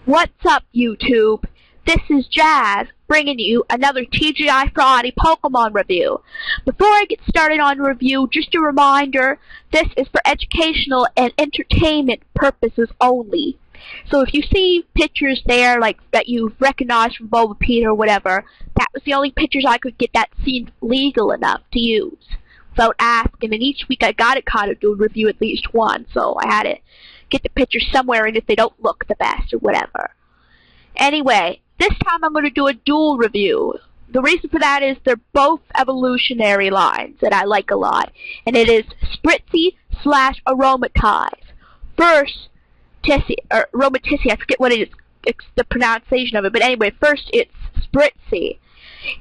What's up, YouTube? This is Jazz, bringing you another TGI Friday Pokemon review. Before I get started on the review, just a reminder, this is for educational and entertainment purposes only. So if you see pictures there like that you've recognized from Bulbapedia or whatever, that was the only pictures I could get that seemed legal enough to use without asking, and each week I gotta kind of do a review at least one, so I had to get the pictures somewhere, and if they don't look the best or whatever. Anyway, this time I'm going to do a dual review. The reason for that is they're both evolutionary lines that I like a lot, and it is Spritzee/Aromatisse. First, Aromatisse, I forget what it is, it's the pronunciation of it, but anyway, first it's Spritzee.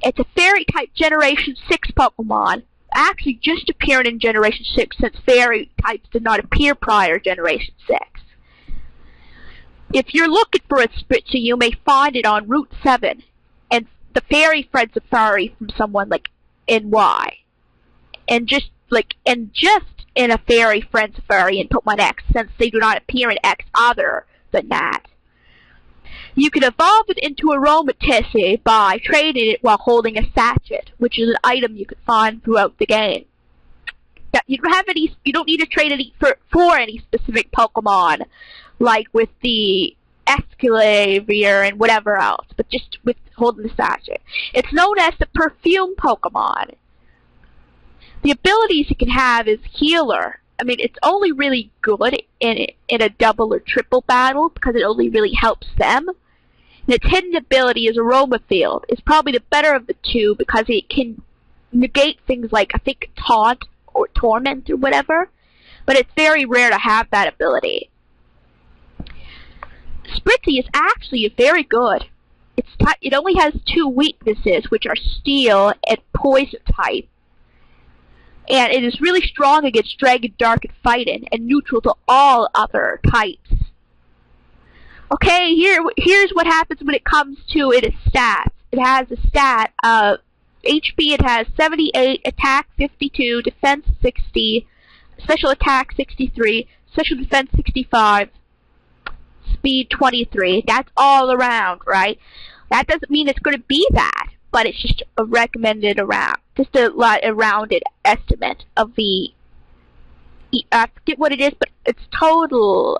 It's a fairy type Generation 6 Pokemon, actually just appearing in Generation 6 since fairy types did not appear prior to Generation 6. If you're looking for a Spritzee, you may find it on Route 7 and the Fairy Friend Safari from someone like NY. And just in a Fairy Friend Safari in Pokemon X, since they do not appear in X other than that. You can evolve it into Aromatisse by trading it while holding a sachet, which is an item you can find throughout the game. You don't need to trade it for any specific Pokemon, like with the Escalavier and whatever else, but just with holding the sachet. It's known as the Perfume Pokemon. The abilities it can have is Healer. I mean, it's only really good in a double or triple battle because it only really helps them. And its hidden ability is Aroma Field. It's probably the better of the two because it can negate things like, I think, Taunt or Torment or whatever. But it's very rare to have that ability. Spritzee is actually very good. It only has two weaknesses, which are Steel and Poison type. And it is really strong against Dragon, Dark, and Fighting, and neutral to all other types. Okay, here's what happens when it comes to its stats. It has a stat of HP, it has 78, Attack 52, Defense 60, Special Attack 63, Special Defense 65, Speed 23. That's all around, right? That doesn't mean it's going to be that, but it's just a recommended around. Just a rounded estimate of the, I forget what it is, but its total,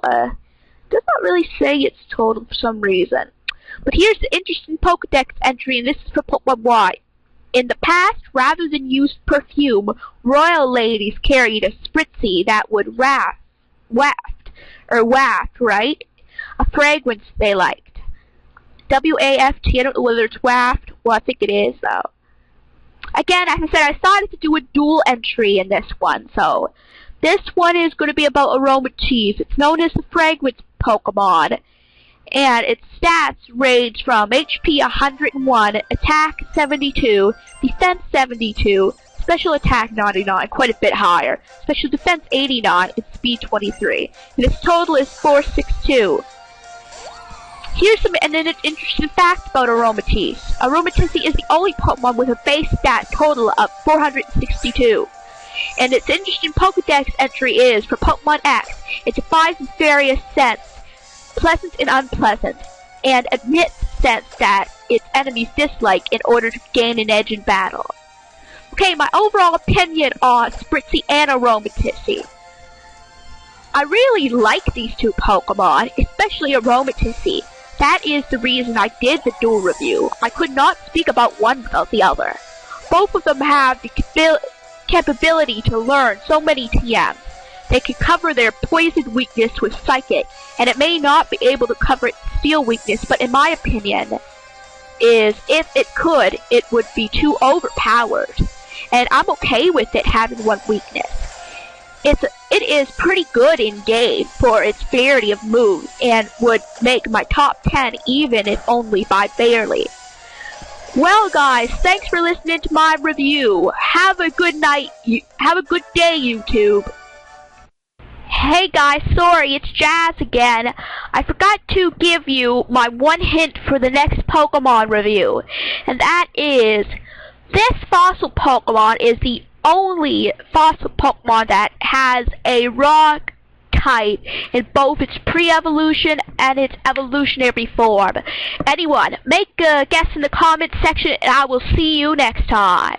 does not really say its total for some reason. But here's the interesting Pokedex entry, and this is for Pokemon Y. In the past, rather than use perfume, royal ladies carried a Spritzee that would waft, right? A fragrance they liked. W-A-F-T, I don't know whether it's waft, well I think it is though. Again, as I said, I decided to do a dual entry in this one, so this one is going to be about Aromatisse. It's known as the Fragrance Pokemon, and its stats range from HP 101, Attack 72, Defense 72, Special Attack 99, quite a bit higher, Special Defense 89, and Speed 23. And its total is 462. Here's some interesting facts about Aromatisse. Aromatisse is the only Pokemon with a base stat total of 462. And its interesting Pokedex entry is, for Pokemon X, it defines its various scents, pleasant and unpleasant, and admits scents that its enemies dislike in order to gain an edge in battle. Okay, my overall opinion on Spritzee and Aromatisse. I really like these two Pokemon, especially Aromatisse. That is the reason I did the dual review. I could not speak about one without the other. Both of them have the capability to learn so many TMs. They can cover their poison weakness with Psychic, and it may not be able to cover its Steel weakness, but in my opinion, if it could, it would be too overpowered. And I'm okay with it having one weakness. It is pretty good in game for its variety of moves, and would make my top 10 even if only by barely. Well guys, thanks for listening to my review. Have a good night, have a good day, YouTube. Hey guys, sorry, it's Jazz again. I forgot to give you my one hint for the next Pokemon review, and that is, this fossil Pokemon is the only fossil Pokemon that has a rock type in both its pre-evolution and its evolutionary form. Anyone, make a guess in the comment section, and I will see you next time.